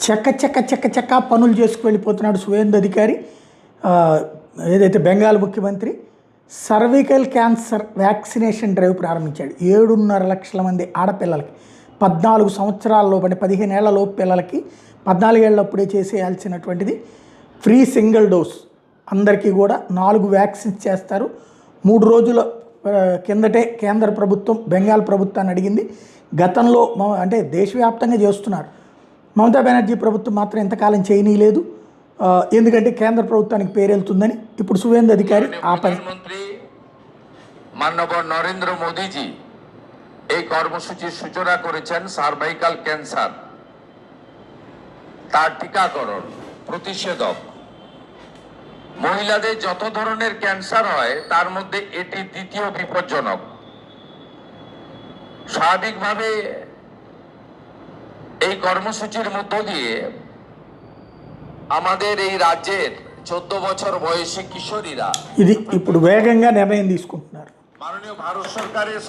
చెక్క పనులు చేసుకు వెళ్ళిపోతున్నాడు సువేందు అధికారి. ఏదైతే బెంగాల్ ముఖ్యమంత్రి సర్వికల్ క్యాన్సర్ వ్యాక్సినేషన్ డ్రైవ్ ప్రారంభించాడు. 7.5 లక్షల మంది ఆడపిల్లలకి 14 సంవత్సరాల లోపల 15 ఏళ్ల లోపు పిల్లలకి 14 ఏళ్ళప్పుడే చేసేయాల్సినటువంటిది ఫ్రీ సింగిల్ డోస్ అందరికీ కూడా 4 వ్యాక్సిన్స్ చేస్తారు. 3 రోజుల కిందటే కేంద్ర ప్రభుత్వం బెంగాల్ ప్రభుత్వాన్ని అడిగింది. గతంలో అంటే దేశవ్యాప్తంగా చేస్తున్నారు. మమతా బెనర్జీ ప్రభుత్వం మాత్రం ఇంతకాలం చేయనీయలేదు. ఎందుకంటే కేంద్ర ప్రభుత్వానికి పేరెళ్తుందని ఇప్పుడు సువేందు అధికారి ఆ పని. মাননীয় নরেন্দ্র মোদীজি এই কর্মসূচির সূচনা করেছেন। সার্ভাইকাল ক্যান্সার, তার টিকাকরণ, প্রতিষেধক, মহিলাদের যত ধরনের ক্যান্সার হয় তার মধ্যে এটি দ্বিতীয় বিপজ্জনক। স্বাভাবিকভাবে এই কর্মসূচির মধ্য দিয়ে আমাদের এই রাজ্যের 14 বছর বয়সী কিশোরীরা ఇది ఇప్పుడు వేగంగా నిర్ణయం తీసుకుంటున్నారు. মাননীয় ভারত সরকারের